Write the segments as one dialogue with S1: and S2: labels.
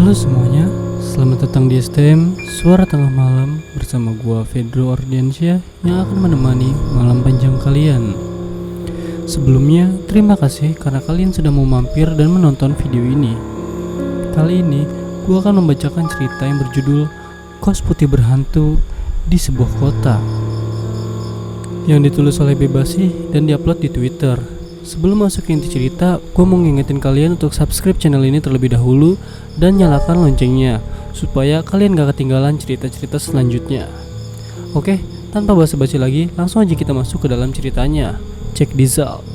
S1: Halo semuanya, selamat datang di STM Suara Tengah Malam bersama gua Fedro Ordiansyah yang akan menemani malam panjang kalian. Sebelumnya, terima kasih karena kalian sudah mau mampir dan menonton video ini. Kali ini, gua akan membacakan cerita yang berjudul Kos Putih Berhantu di Sebuah Kota yang ditulis oleh Bebasi dan diupload di Twitter. Sebelum masuk ke inti cerita, gue mau ngingetin kalian untuk subscribe channel ini terlebih dahulu dan nyalakan loncengnya supaya kalian gak ketinggalan cerita-cerita selanjutnya. Oke, tanpa basa-basi lagi, langsung aja kita masuk ke dalam ceritanya. Check this out.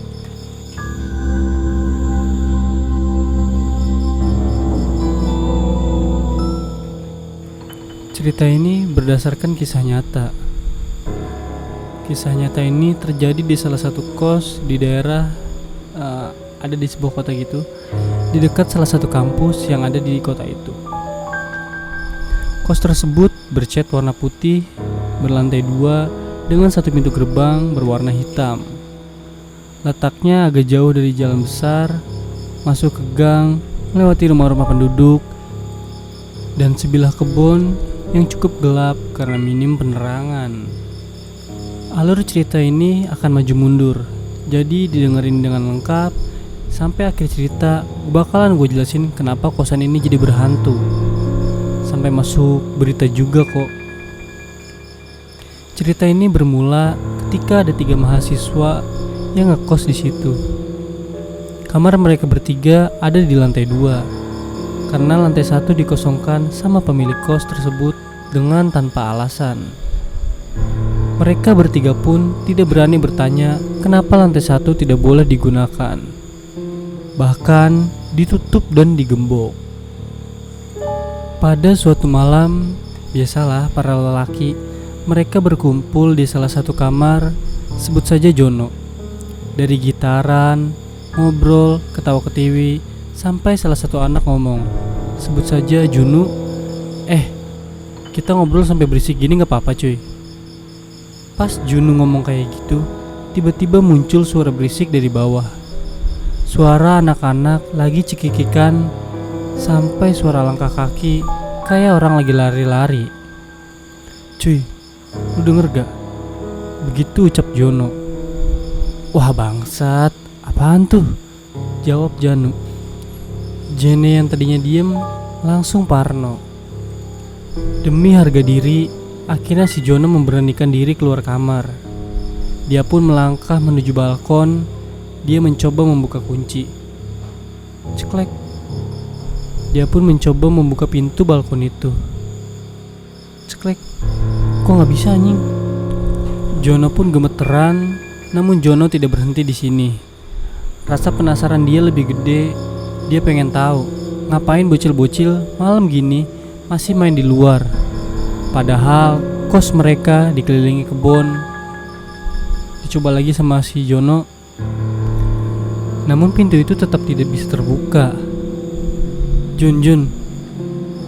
S1: Cerita ini berdasarkan kisah nyata. Kisah nyata ini terjadi di salah satu kos di daerah ada di sebuah kota gitu, di dekat salah satu kampus yang ada di kota itu. Kos tersebut bercat warna putih, berlantai 2 dengan satu pintu gerbang berwarna hitam. Letaknya agak jauh dari jalan besar, masuk ke gang, melewati rumah-rumah penduduk, dan sebilah kebun yang cukup gelap karena minim penerangan. Alur cerita ini akan maju mundur, jadi didengerin dengan lengkap sampai akhir cerita. Bakalan gue jelasin kenapa kosan ini jadi berhantu, sampai masuk berita juga kok. Cerita ini bermula ketika ada 3 mahasiswa yang ngekos di situ. Kamar mereka bertiga ada di lantai 2 karena lantai 1 dikosongkan sama pemilik kos tersebut dengan tanpa alasan. Mereka bertiga pun tidak berani bertanya kenapa lantai 1 tidak boleh digunakan. Bahkan ditutup dan digembok. Pada suatu malam, biasalah para lelaki, mereka berkumpul di salah satu kamar, sebut saja Jono. Dari gitaran, ngobrol, ketawa ketiwi, sampai salah satu anak ngomong, sebut saja Junu. Kita ngobrol sampai berisik gini gak apa-apa cuy. Pas Junu ngomong kayak gitu, tiba-tiba muncul suara berisik dari bawah. Suara anak-anak lagi cekikikan, sampai suara langkah kaki kayak orang lagi lari-lari. Cuy, lu denger gak? Begitu ucap Jono. Wah bangsat, apaan tuh? Jawab Janu. Jene yang tadinya diem langsung parno. Demi harga diri, akhirnya si Jono memberanikan diri keluar kamar. Dia pun melangkah menuju balkon. Dia mencoba membuka kunci. Ceklek. Dia pun mencoba membuka pintu balkon itu. Ceklek. Kok gak bisa anjing? Jono pun gemeteran. Namun Jono tidak berhenti di sini. Rasa penasaran dia lebih gede. Dia pengen tahu ngapain bocil-bocil malam gini masih main di luar. Padahal kos mereka dikelilingi kebun. Dicoba lagi sama si Jono, namun pintu itu tetap tidak bisa terbuka. Jun,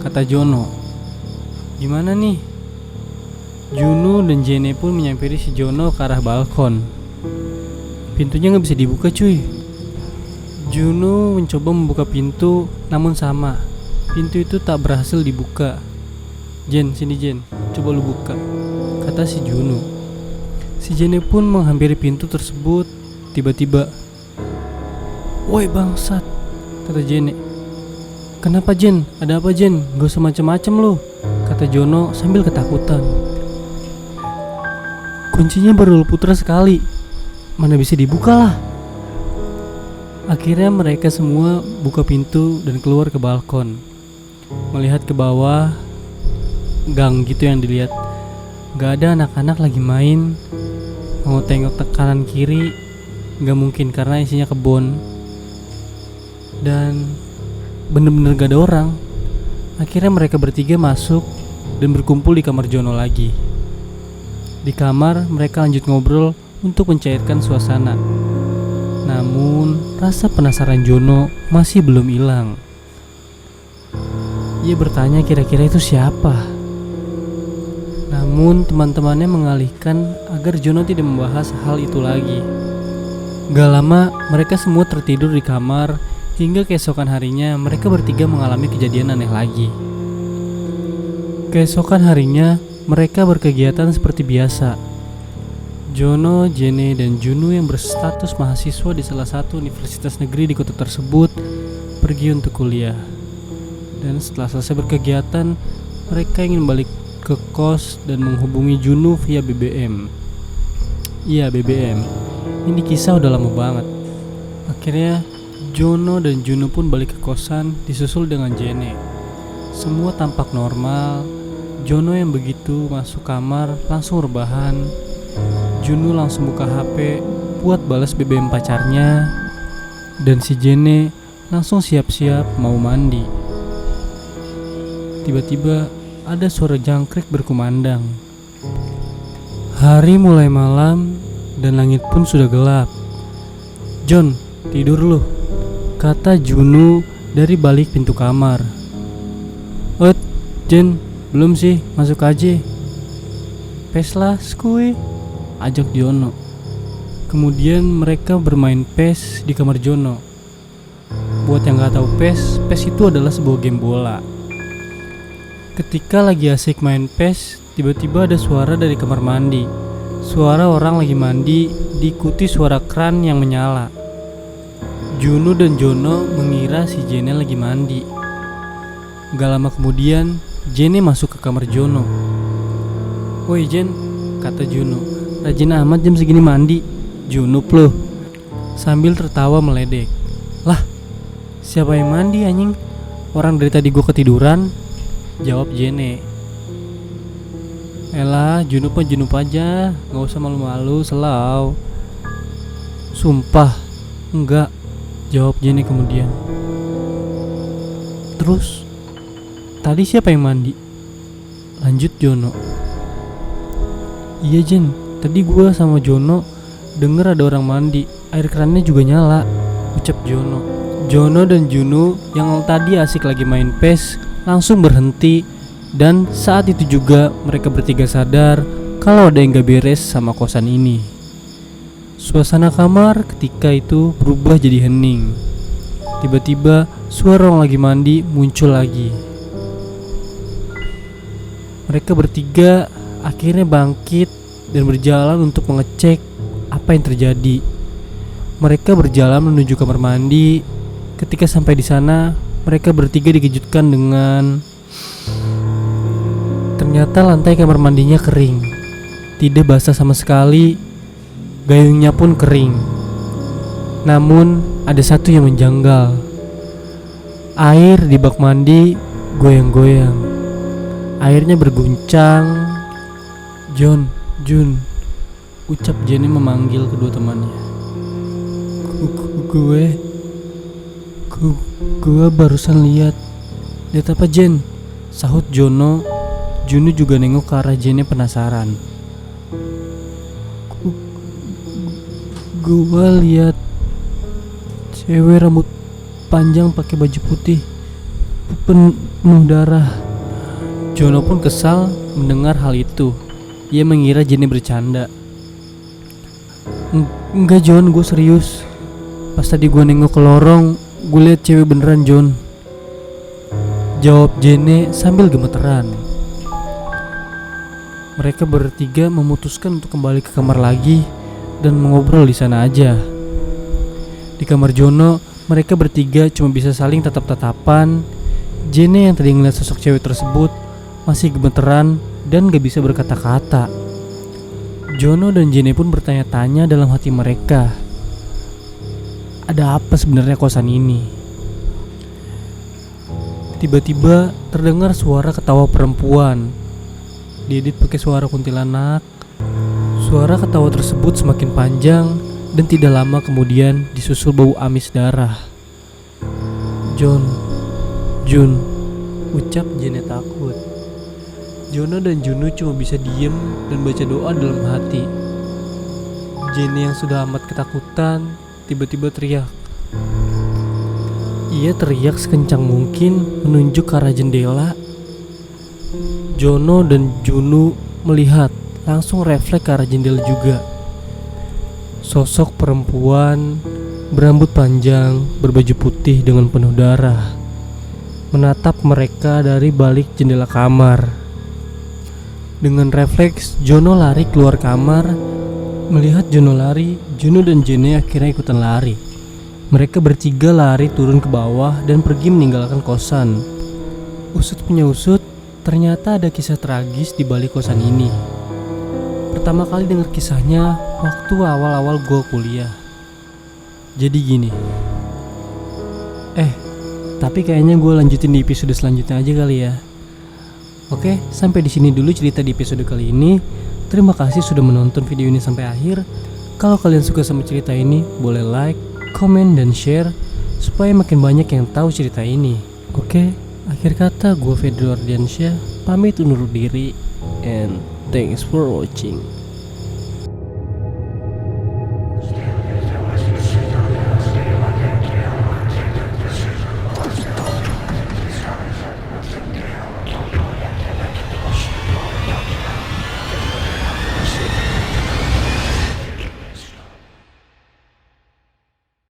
S1: kata Jono. Gimana nih? Junu dan Jene pun menyampiri si Jono ke arah balkon. Pintunya gak bisa dibuka cuy. Junu mencoba membuka pintu, namun sama, pintu itu tak berhasil dibuka. Jen, sini Jen, coba lu buka, kata si Junu. Si Jene pun menghampiri pintu tersebut. Tiba-tiba, woi bangsat, kata Jene. Kenapa Jen? Ada apa Jen? Gak usah macem-macem lu, kata Jono sambil ketakutan. Kuncinya baru lu putar sekali, mana bisa dibuka lah. Akhirnya mereka semua buka pintu dan keluar ke balkon. Melihat ke bawah, gang gitu yang dilihat. Gak ada anak-anak lagi main. Mau tengok ke kanan kiri, gak mungkin karena isinya kebun. Dan bener-bener gak ada orang. Akhirnya mereka bertiga masuk dan berkumpul di kamar Jono lagi. Di kamar mereka lanjut ngobrol untuk mencairkan suasana. Namun rasa penasaran Jono masih belum hilang. Ia bertanya kira-kira itu siapa. Namun teman-temannya mengalihkan agar Jono tidak membahas hal itu lagi. Gak lama mereka semua tertidur di kamar Hingga keesokan harinya mereka bertiga mengalami kejadian aneh lagi. Keesokan harinya mereka berkegiatan seperti biasa. Jono, Jene, dan Junu yang berstatus mahasiswa di salah satu universitas negeri di kota tersebut pergi untuk kuliah. Dan setelah selesai berkegiatan, mereka ingin balik ke kos dan menghubungi Junu via BBM. Iya, BBM. Ini kisah udah lama banget. Akhirnya Jono dan Junu pun balik ke kosan disusul dengan Jene. Semua tampak normal. Jono yang begitu masuk kamar langsung rebahan. Junu langsung buka HP buat balas BBM pacarnya. Dan si Jene langsung siap-siap mau mandi. Tiba-tiba ada suara jangkrik berkumandang. Hari mulai malam dan langit pun sudah gelap. "Jon, tidur lu," kata Junu dari balik pintu kamar. Jen, belum sih, masuk aja." "Pes lah, skui," ajak Jono. Kemudian mereka bermain PES di kamar Jono. Buat yang gak tahu PES itu adalah sebuah game bola. Ketika lagi asik main PES, tiba-tiba ada suara dari kamar mandi. Suara orang lagi mandi diikuti suara kran yang menyala. Junu dan Jono mengira si Jene lagi mandi. Gak lama kemudian Jene masuk ke kamar Jono. "Woi Jen," kata Jono, "rajin amat jam segini mandi." "Junup loh," sambil tertawa meledek. "Lah, siapa yang mandi anjing? Orang dari tadi gua ketiduran," jawab Jene. "Elah, Junup aja, gak usah malu-malu, selau." "Sumpah, enggak," jawab Jene kemudian. "Terus, tadi siapa yang mandi?" lanjut Jono. "Iya Jen, tadi gue sama Jono denger ada orang mandi, air krannya juga nyala," ucap Jono. Jono dan Junu yang tadi asik lagi main PES langsung berhenti. Dan saat itu juga mereka bertiga sadar kalau ada yang gak beres sama kosan ini. Suasana kamar ketika itu berubah jadi hening. Tiba-tiba suara orang lagi mandi muncul lagi. Mereka bertiga akhirnya bangkit dan berjalan untuk mengecek apa yang terjadi. Mereka berjalan menuju kamar mandi. Ketika sampai di sana, mereka bertiga dikejutkan dengan ternyata lantai kamar mandinya kering. Tidak basah sama sekali, gayungnya pun kering. Namun ada satu yang menjanggal. Air di bak mandi goyang-goyang. Airnya berguncang. "Jon, Jun," ucap Jenny memanggil kedua temannya. Gue barusan lihat apa Jen?" sahut Jono. Junu juga nengok ke arah Jenny penasaran. Gue lihat cewek rambut panjang pakai baju putih penuh darah." Jono pun kesal mendengar hal itu. Ia mengira Jenny bercanda. Enggak Jon, gue serius. Pas tadi gue nengok ke lorong, gue lihat cewek beneran Jon," jawab Jenny sambil gemeteran. Mereka bertiga memutuskan untuk kembali ke kamar lagi dan mengobrol di sana aja. Di kamar Jono, mereka bertiga cuma bisa saling tatap-tatapan. Jenny yang tadi ngeliat sosok cewek tersebut masih gemeteran dan gak bisa berkata-kata. Jono dan Jenny pun bertanya-tanya dalam hati mereka, ada apa sebenarnya kosan ini? Tiba-tiba terdengar suara ketawa perempuan. Diedit pakai suara kuntilanak. Suara ketawa tersebut semakin panjang dan tidak lama kemudian disusul bau amis darah. Jun, ucap Jenny takut. Jono dan Junu cuma bisa diem dan baca doa dalam hati. Jenny yang sudah amat ketakutan tiba-tiba teriak. Ia teriak sekencang mungkin menunjuk ke arah jendela. Jono dan Junu melihat, langsung refleks ke arah jendela juga. Sosok perempuan berambut panjang, berbaju putih dengan penuh darah, menatap mereka dari balik jendela kamar. Dengan refleks, Jono lari keluar kamar. Melihat Jono lari, Juno dan Jene akhirnya ikutan lari. Mereka bertiga lari turun ke bawah dan pergi meninggalkan kosan. Usut punya usut, ternyata ada kisah tragis di balik kosan ini. Pertama kali dengar kisahnya waktu awal-awal gue kuliah. Jadi gini. Tapi kayaknya gue lanjutin di episode selanjutnya aja kali ya. Oke, sampai di sini dulu cerita di episode kali ini. Terima kasih sudah menonton video ini sampai akhir. Kalau kalian suka sama cerita ini, boleh like, komen, dan share supaya makin banyak yang tahu cerita ini. Oke, akhir kata gue Fedro Ardiansyah pamit undur diri and thanks for watching.